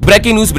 Breaking news.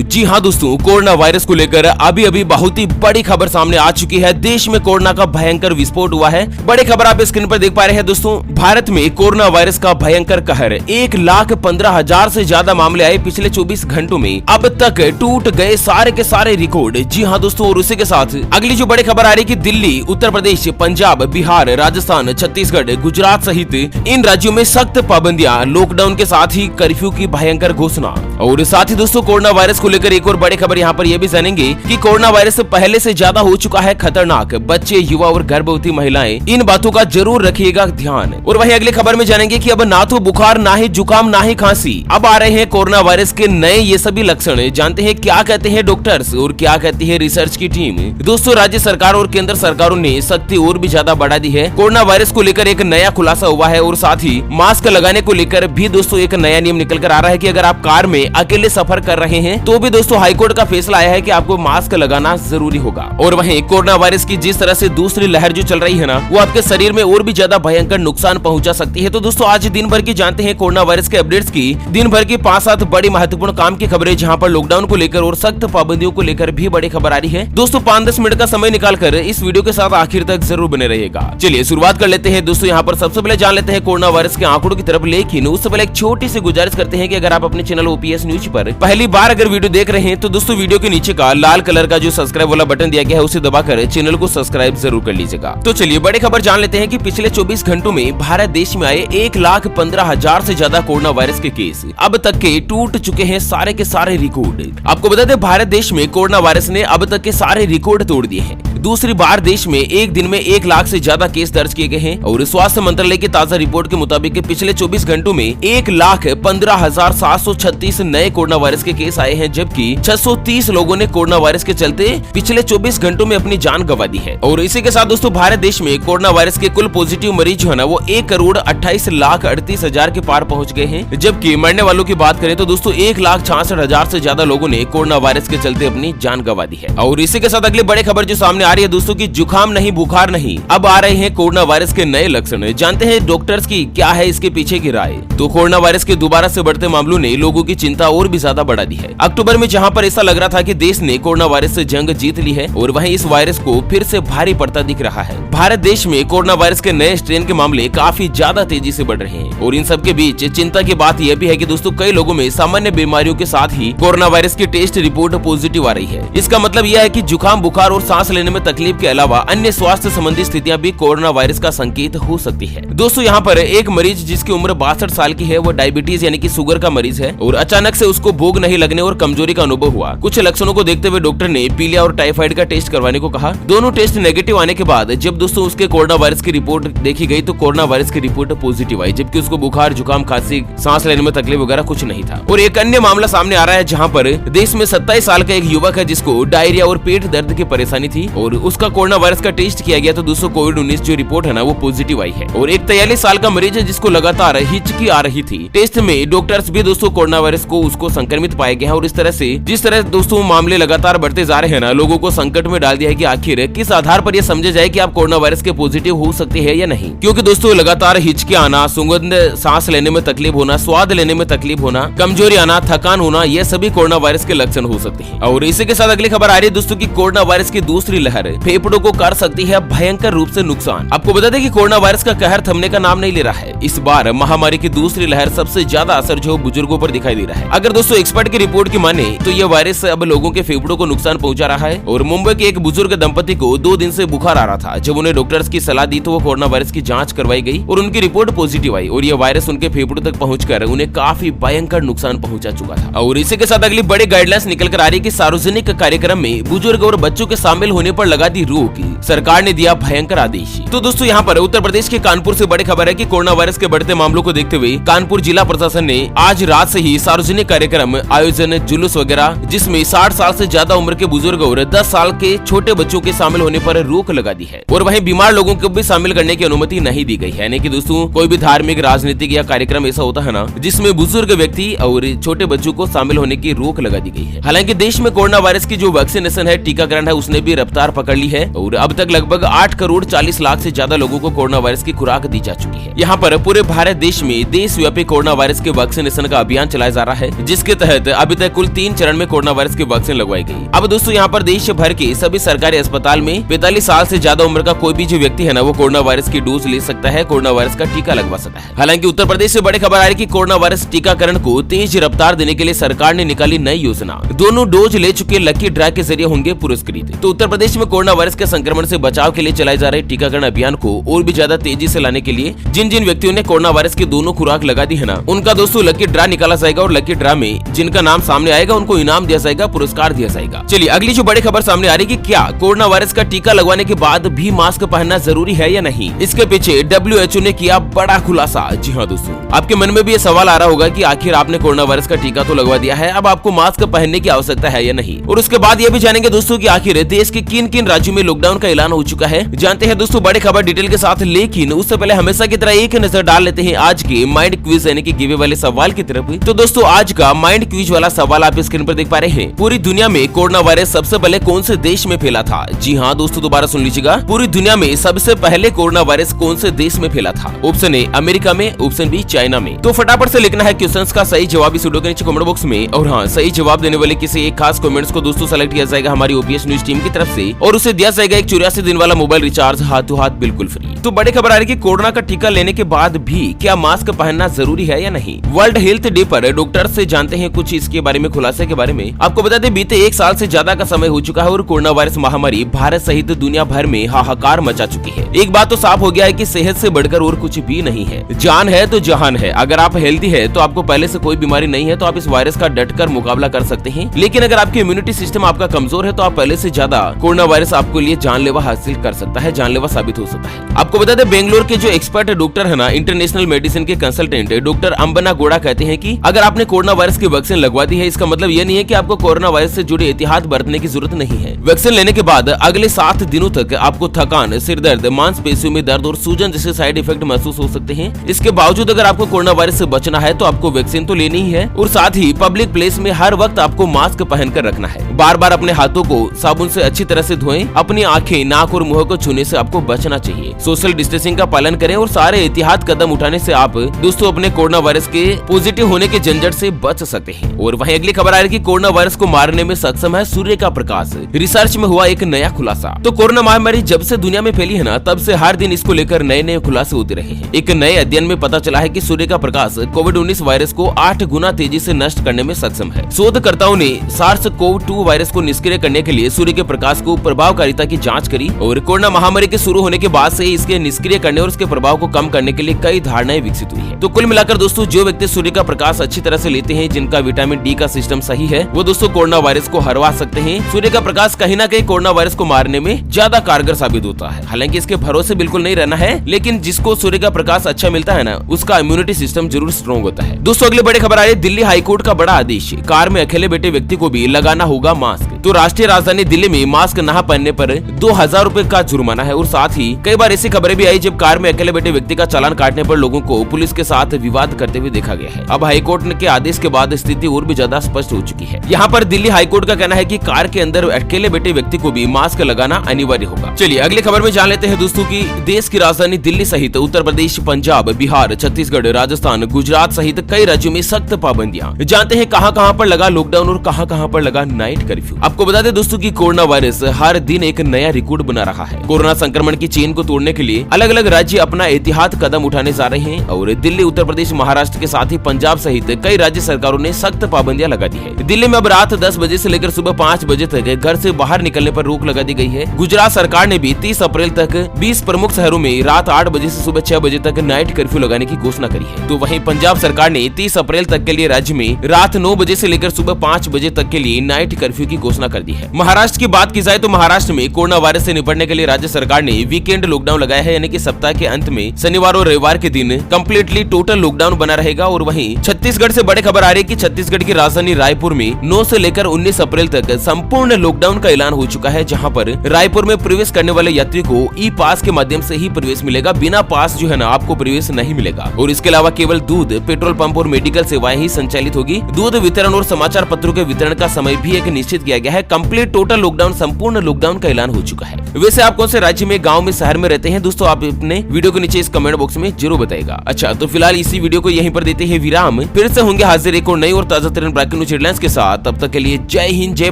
जी हाँ दोस्तों, corona virus को लेकर अभी बहुत ही बड़ी खबर सामने आ चुकी है। देश में कोरोना का भयंकर विस्फोट हुआ है। बड़ी खबर आप स्क्रीन पर देख पा रहे हैं दोस्तों। भारत में कोरोना वायरस का भयंकर कहर, 1,15,000 से ज्यादा मामले आए पिछले 24 घंटों में। अब तक टूट गए सारे के सारे रिकॉर्ड। जी हाँ दोस्तों, और उसी के साथ अगली जो बड़ी खबर आ रही है कि दिल्ली, उत्तर प्रदेश, पंजाब, बिहार, राजस्थान, छत्तीसगढ़, गुजरात सहित इन राज्यों में सख्त पाबंदियां, लॉकडाउन के साथ ही कर्फ्यू की भयंकर घोषणा। और साथ ही दोस्तों, कोरोना वायरस को लेकर एक और बड़ी खबर यहाँ पर यह भी जानेंगे कि कोरोना वायरस पहले से ज्यादा हो चुका है खतरनाक। बच्चे, युवा और गर्भवती महिलाएं, इन बातों का जरूर रखिएगा ध्यान। और वही अगली खबर में जानेंगे कि अब ना तो बुखार, ना ही जुकाम, ना ही खांसी, अब आ रहे हैं कोरोना वायरस के नए ये सभी लक्षण। जानते हैं क्या कहते हैं डॉक्टर्स और क्या कहती है रिसर्च की टीम। दोस्तों, राज्य सरकार और केंद्र सरकारों ने सख्ती और भी ज्यादा बढ़ा दी है। कोरोना वायरस को लेकर एक नया खुलासा हुआ है और साथ ही मास्क लगाने को लेकर भी दोस्तों एक नया नियम निकल कर आ रहा है कि अगर आप कार में अकेले सफर कर रहे हैं तो भी दोस्तों हाईकोर्ट का फैसला आया है कि आपको मास्क लगाना जरूरी होगा। और वहीं कोरोना वायरस की जिस तरह से दूसरी लहर जो चल रही है ना, वो आपके शरीर में और भी ज्यादा भयंकर नुकसान पहुंचा सकती है। तो दोस्तों, आज दिन भर की जानते हैं कोरोना वायरस के अपडेट्स की, दिन भर की 5-7 बड़ी महत्वपूर्ण काम की खबरें, जहां पर लॉकडाउन को लेकर और सख्त पाबंदियों को लेकर भी बड़ी खबर आ रही है। दोस्तों, 5-10 मिनट का समय निकालकर इस वीडियो के साथ आखिर तक जरूर बने रहिएगा। चलिए शुरुआत कर लेते हैं दोस्तों। यहाँ पर सबसे पहले जान लेते हैं कोरोना वायरस के आंकड़ों की तरफ, लेकिन उससे पहले एक छोटी सी गुजारिश करते हैं कि अगर आप अपने चैनल ओपीएस न्यूज पर पहली बार अगर वीडियो देख रहे हैं तो दोस्तों वीडियो के नीचे का लाल कलर का जो सब्सक्राइब वाला बटन दिया गया है उसे दबाकर चैनल को सब्सक्राइब जरूर कर लीजिएगा। तो चलिए बड़ी खबर जान लेते हैं कि पिछले 24 घंटों में भारत देश में आए 1,15,000 से ज्यादा कोरोना वायरस के केस। अब तक के टूट चुके हैं सारे के सारे रिकॉर्ड। आपको बता दें, भारत देश में कोरोना वायरस ने अब तक के सारे रिकॉर्ड तोड़ दिए हैं। दूसरी बार देश में एक दिन में 1 लाख से ज्यादा केस दर्ज किए गए हैं। और स्वास्थ्य मंत्रालय की ताजा रिपोर्ट के मुताबिक पिछले 24 घंटों में 1,15,736 नए कोरोना वायरस के केस आए हैं, जबकि 630 लोगों ने कोरोना वायरस के चलते पिछले 24 घंटों में अपनी जान गंवा दी है। और इसी के साथ दोस्तों, भारत देश में कोरोना वायरस के कुल पॉजिटिव मरीज जो है ना, वो 1,28,38,000 के पार पहुंच गए हैं। जबकि मरने वालों की बात करें तो दोस्तों 1,66,000 से ज्यादा लोगों ने कोरोना वायरस के चलते अपनी जान गंवा दी है। और इसी के साथ अगली बड़ी खबर जो सामने आ रही है दोस्तों की जुकाम नहीं, बुखार नहीं, अब आ रहे हैं कोरोना वायरस के नए लक्षण। जानते हैं डॉक्टर्स की क्या है इसके पीछे की राय। तो कोरोना वायरस के दोबारा से बढ़ते मामलों ने लोगों की चिंता और भी ज्यादा बढ़ा दी है। अक्टूबर में जहां पर ऐसा लग रहा था कि देश ने कोरोना वायरस से जंग जीत ली है, और वहीं इस वायरस को फिर से भारी पड़ता दिख रहा है। भारत देश में कोरोना वायरस के नए स्ट्रेन के मामले काफी ज्यादा तेजी से बढ़ रहे हैं। और इन सब के बीच चिंता की बात यह भी है कि दोस्तों कई लोगों में सामान्य बीमारियों के साथ ही कोरोना वायरस की टेस्ट रिपोर्ट पॉजिटिव आ रही है। इसका मतलब यह है कि जुकाम, बुखार और सांस लेने में तकलीफ के अलावा अन्य स्वास्थ्य संबंधी स्थितियां भी कोरोना वायरस का संकेत हो सकती है। दोस्तों, यहाँ पर एक मरीज जिसकी उम्र 62 साल की है, वो डायबिटीज यानी कि शुगर का मरीज है, और अचानक से उसको भूख नहीं लगने और कमजोरी का अनुभव हुआ। कुछ लक्षणों को देखते हुए डॉक्टर ने पीलिया और टाइफाइड का टेस्ट करवाने को कहा। दोनों टेस्ट नेगेटिव आने के बाद जब दोस्तों उसके कोरोना वायरस की रिपोर्ट देखी गई तो कोरोना वायरस की रिपोर्ट पॉजिटिव आई, जबकि उसको बुखार, जुकाम, खांसी, सांस लेने में तकलीफ वगैरह कुछ नहीं था। और एक अन्य मामला सामने आ रहा है जहाँ पर देश में 27 साल का एक युवक है जिसको डायरिया और पेट दर्द की परेशानी थी, और उसका कोरोना वायरस का टेस्ट किया गया तो दोस्तों कोविड-19 जो रिपोर्ट है ना, वो पॉजिटिव आई है। और एक 43 साल का मरीज है जिसको लगातार हिचकी आ रही थी। टेस्ट में डॉक्टर्स भी दोस्तों कोरोना वायरस को उसको संक्रमित पाए गए हैं। और इस तरह से जिस तरह दोस्तों मामले लगातार बढ़ते जा रहे हैं ना, लोगों को संकट में डाल दिया है कि आखिर किस आधार पर यह समझा जाए कि आप कोरोना वायरस के पॉजिटिव हो सकते हैं या नहीं। क्योंकि दोस्तों लगातार हिचकी आना, सुगंध सांस लेने में तकलीफ होना, स्वाद लेने में तकलीफ होना, कमजोरी आना, थकान होना, यह सभी कोरोना वायरस के लक्षण हो सकते हैं। और इसी के साथ अगली खबर आ रही है दोस्तों की कोरोना वायरस की दूसरी लहर फेफड़ों को कर सकती है भयंकर रूप से नुकसान। आपको बता दें कि कोरोना वायरस का कहर थमने का नाम नहीं ले रहा है। इस बार महामारी की दूसरी लहर सबसे ज्यादा असर जो बुजुर्गों पर दिखाई दे रहा है। अगर दोस्तों एक्सपर्ट की रिपोर्ट की माने तो यह वायरस अब लोगों के फेफड़ों को नुकसान पहुंचा रहा है। और मुंबई के एक बुजुर्ग दंपति को 2 दिन से बुखार आ रहा था। जब उन्हें डॉक्टर्स की सलाह दी तो वो कोरोना वायरस की जांच करवाई गई और उनकी रिपोर्ट पॉजिटिव आई, और यह वायरस उनके फेफड़ों तक पहुंचकर उन्हें काफी भयंकर नुकसान पहुंचा चुका था। और इसी के साथ अगली बड़ी गाइडलाइंस निकल कर आ रही है कि सार्वजनिक कार्यक्रम में बुजुर्ग और बच्चों के शामिल होने पर लगा दी रोक, सरकार ने दिया भयंकर आदेश। तो दोस्तों यहाँ पर उत्तर प्रदेश के कानपुर से बड़ी खबर है कि कोरोना वायरस के बढ़ते मामलों को देखते हुए कानपुर जिला प्रशासन ने आज रात से ही सार्वजनिक कार्यक्रम, आयोजन, जुलूस वगैरह जिसमें 60 साल से ज्यादा उम्र के बुजुर्ग और 10 साल के छोटे बच्चों के शामिल होने पर रोक लगा दी है। और वहीं बीमार लोगों को भी शामिल करने की अनुमति नहीं दी गई है। यानी कि दोस्तों कोई भी धार्मिक, राजनीतिक या कार्यक्रम ऐसा होता है ना जिसमें बुजुर्ग व्यक्ति और छोटे बच्चों को शामिल होने की रोक लगा दी गई है। हालांकि देश में कोरोना वायरस की जो वैक्सीनेशन है, टीकाकरण है, उसने भी रफ्तार पकड़ ली है और अब तक लगभग 8 करोड़ 40 लाख से ज्यादा लोगों को कोरोना वायरस की खुराक दी जा चुकी है। यहाँ पर पूरे भारत देश में देशव्यापी कोरोना वायरस के वैक्सीनेशन का अभियान चलाया जा रहा है, जिसके तहत अभी तक कुल 3 चरण में कोरोना वायरस की वैक्सीन लगवाई गई। अब दोस्तों यहाँ पर देश भर के सभी सरकारी अस्पताल में 45 साल से ज्यादा उम्र का कोई भी जो व्यक्ति है ना, वो कोरोना वायरस की डोज ले सकता है, कोरोना वायरस का टीका लगवा सकता है। हालांकि उत्तर प्रदेश से बड़ी खबर आ रही है कि कोरोना वायरस टीकाकरण को तेज रफ्तार देने के लिए सरकार ने निकाली नई योजना। दोनों डोज ले चुके लकी ड्रा के जरिए होंगे पुरस्कृत। तो उत्तर प्रदेश में कोरोना वायरस के संक्रमण से बचाव के लिए चलाए जा रहे टीकाकरण अभियान को और भी ज्यादा तेजी से लाने के लिए जिन जिन व्यक्तियों ने कोरोना वायरस की दोनों खुराक लगा दी है ना, उनका दोस्तों लकी ड्रा निकाला जाएगा और लकी ड्रा में जिनका नाम सामने आएगा उनको इनाम दिया जाएगा, पुरस्कार दिया जाएगा। चलिए अगली जो बड़ी खबर सामने आ रही है कि क्या कोरोना वायरस का टीका लगवाने के बाद भी मास्क पहनना जरूरी है या नहीं। इसके पीछे WHO ने किया बड़ा खुलासा। जी हाँ दोस्तों, आपके मन में भी ये सवाल आ रहा होगा कि आखिर आपने कोरोना वायरस का टीका तो लगवा दिया है, अब आपको मास्क पहनने की आवश्यकता है या नहीं। और उसके बाद ये भी जानेंगे दोस्तों कि आखिर देश के किन किन राज्यों में लॉकडाउन का ऐलान हो चुका है। जानते हैं दोस्तों बड़ी खबर डिटेल के साथ, लेकिन उससे पहले हमेशा की तरह एक नजर डाल लेते हैं आज के माइंड क्विज यानी कि गिवे वाले सवाल की तरफ। तो दोस्तों आज का माइंड क्विज वाला सवाल आप स्क्रीन पर देख पा रहे हैं। पूरी दुनिया में कोरोना वायरस सबसे पहले कौन से देश में फैला था। जी हाँ दोस्तों, दोबारा सुन लीजिएगा, पूरी दुनिया में सबसे पहले कोरोना वायरस कौन से देश में फैला था। ऑप्शन ए अमेरिका में, ऑप्शन बी चाइना में। तो फटाफट से लिखना है क्वेश्चंस का सही जवाब इस वीडियो के नीचे कमेंट बॉक्स में। और हाँ, सही जवाब देने वाले किसी एक खास कमेंट्स को दोस्तों सेलेक्ट किया जाएगा हमारी ओपीएस न्यूज टीम की तरफ से और उसे दिया जाएगा एक 84 दिन वाला मोबाइल रिचार्ज हाथों हाथ बिल्कुल फ्री। तो बड़ी खबर आ रही है कि कोरोना का टीका लेने के बाद भी क्या मास्क पहनना जरूरी है या नहीं। वर्ल्ड हेल्थ डे पर डॉक्टर से जानते हैं कुछ इसके बारे में, खुलासे के बारे में। आपको बता दें बीते 1 साल से ज्यादा का समय हो चुका है और कोरोना वायरस महामारी भारत सहित दुनिया भर में हाहाकार मचा चुकी है। एक बात तो साफ हो गया है कि सेहत से बढ़कर और कुछ भी नहीं है। जान है तो जहान है। अगर आप हेल्दी है तो आपको पहले से कोई बीमारी नहीं है तो आप इस वायरस का डटकर मुकाबला कर सकते हैं। लेकिन अगर आपकी इम्यूनिटी सिस्टम आपका कमजोर है तो आप पहले से ज्यादा कोरोना वायरस आपको लिए जानलेवा हासिल कर सकता है, जानलेवा साबित हो सकता है। आपको बता दें बेंगलोर के जो एक्सपर्ट डॉक्टर है ना, इंटरनेशनल मेडिसिन के कंसल्टेंट डॉक्टर अंबना गोड़ा कहते हैं कि अगर आपने कोरोना वायरस की वैक्सीन लगवा दी है, इसका मतलब ये नहीं है कि आपको कोरोना वायरस से जुड़े एहतियात बरतने की जरूरत नहीं है। वैक्सीन लेने के बाद अगले 7 दिनों तक आपको थकान, सिर दर्द, मांसपेशियों में दर्द और सूजन जैसे साइड इफेक्ट महसूस हो सकते हैं। इसके बावजूद अगर आपको कोरोना वायरस से बचना है तो आपको वैक्सीन तो लेनी ही है और साथ ही पब्लिक प्लेस में हर वक्त आपको मास्क पहनकर रखना है। बार बार अपने हाथों को साबुन से अच्छी तरह से धोएं। अपनी आंखें, नाक और मुंह को छूने से आपको बचना चाहिए। सोशल डिस्टेंसिंग का पालन करें और सारे एहतियात कदम उठाने से आप दोस्तों अपने कोरोना वायरस के पॉजिटिव होने के झंझट से बच सकते हैं। और वहीं अगली खबर आ रही है कि कोरोना वायरस को मारने में सक्षम है सूर्य का प्रकाश। रिसर्च में हुआ एक नया खुलासा। तो कोरोना महामारी जब से दुनिया में फैली है ना, तब से हर दिन इसको लेकर नए नए खुलासे होते रहे हैं। एक नए अध्ययन में पता चला है कि सूर्य का प्रकाश कोविड-19 वायरस को 8 गुना तेजी से नष्ट करने में सक्षम है। शोधकर्ताओं ने SARS-CoV-2 वायरस को निष्क्रिय करने के लिए सूर्य के प्रकाश को प्रभावकारिता की जांच करी और कोरोना महामारी के शुरू होने के बाद से इसके निष्क्रिय करने और उसके प्रभाव को कम करने के लिए कई धारणाएं विकसित हुई है। तो कुल मिलाकर दोस्तों जो व्यक्ति सूर्य का प्रकाश अच्छी तरह से लेते हैं, जिनका विटामिन डी का सिस्टम सही है, वो दोस्तों कोरोना वायरस को हरवा सकते हैं। सूर्य का प्रकाश कहीं ना कहीं कोरोना वायरस को मारने में ज्यादा कारगर साबित होता है। हालांकि इसके भरोसे बिल्कुल नहीं रहना है, लेकिन जिसको सूर्य का प्रकाश अच्छा मिलता है ना, उसका इम्यूनिटी सिस्टम जरूर स्ट्रॉन्ग होता है। दोस्तों अगले बड़ी खबर आ रही है दिल्ली हाईकोर्ट का बड़ा आदेश, कार में अकेले बैठे व्यक्ति को भी लगाना होगा मास्क। तो राष्ट्रीय राजधानी दिल्ली में मास्क न पहनने पर 2000 रुपए का जुर्माना है और साथ ही कई बार ऐसी खबरें भी आई जब कार में अकेले बैठे व्यक्ति का चालान काटने पर लोगों को पुलिस के साथ विवाद करते हुए देखा गया है। अब हाईकोर्ट के आदेश के बाद स्थिति और भी ज्यादा स्पष्ट हो चुकी है। यहाँ पर दिल्ली हाईकोर्ट का कहना है कि कार के अंदर अकेले बैठे व्यक्ति को भी मास्क लगाना अनिवार्य होगा। चलिए अगली खबर में जान लेते हैं दोस्तों की देश की राजधानी दिल्ली सहित उत्तर प्रदेश, पंजाब, बिहार, छत्तीसगढ़, राजस्थान, गुजरात सहित कई राज्यों में सख्त पाबंदियां। जानते हैं कहां-कहां पर लगा लॉकडाउन और कहां-कहां पर लगा नाइट कर्फ्यू। आपको बता दें दोस्तों की कोरोना वायरस हर दिन एक नया रिकॉर्ड बना रहा है। कोरोना संक्रमण की चेन को तोड़ने के लिए अलग अलग राज्य अपना एहतियात कदम उठाने जा रहे हैं और दिल्ली, उत्तर प्रदेश, महाराष्ट्र के साथ ही पंजाब सहित कई राज्य सरकारों ने सख्त पाबंदियां लगा दी है। दिल्ली में अब रात 10 बजे से लेकर सुबह 5 बजे तक घर से बाहर निकलने पर रोक लगा दी गई है। गुजरात सरकार ने भी 30 अप्रैल तक 20 प्रमुख शहरों में रात 8 बजे से सुबह 6 बजे तक नाइट कर्फ्यू लगाने की घोषणा करी है। तो वहीं पंजाब सरकार ने 30 अप्रैल तक के लिए राज्य में रात 9 बजे से लेकर सुबह 5 बजे तक के लिए नाइट कर्फ्यू की घोषणा कर दी है। महाराष्ट्र की बात की जाए तो महाराष्ट्र में कोरोना वायरस से निपटने के लिए राज्य सरकार ने वीकेंड लॉकडाउन लगाया है, यानी कि सप्ताह के अंत में शनिवार और रविवार के दिन कंप्लीटली टोटल लॉकडाउन बना रहेगा। और वहीं छत्तीसगढ़ से बड़ी खबर आ रही है कि छत्तीसगढ़ की राजधानी रायपुर में 9 से लेकर 19 अप्रैल तक संपूर्ण लॉकडाउन का ऐलान हो चुका है, जहां पर रायपुर में प्रवेश करने वाले यात्री को ई पास के माध्यम से ही प्रवेश मिलेगा। बिना पास जो है ना आपको प्रवेश नहीं मिलेगा। और इसके अलावा केवल दूध, पेट्रोल पंप और मेडिकल सेवाएं ही संचालित होगी। दूध वितरण और समाचार पत्रों के वितरण का समय भी एक निश्चित किया गया है। कंप्लीट टोटल लॉकडाउन, संपूर्ण लॉकडाउन का ऐलान हो चुका है। वैसे आप कौन से राज्य में, गाँव में, शहर में रहते हैं दोस्तों, आप अपने वीडियो के नीचे इस कमेंट बॉक्स में जरूर बताएगा। अच्छा, तो फिलहाल इसी वीडियो को यहीं पर देते हैं विराम। फिर से होंगे हाजिर एक और नई और ताजा तरीन ब्रेकिंग न्यूज हेडलाइंस के साथ। तब तक के लिए जय हिंद, जय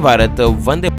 भारत, वंदे।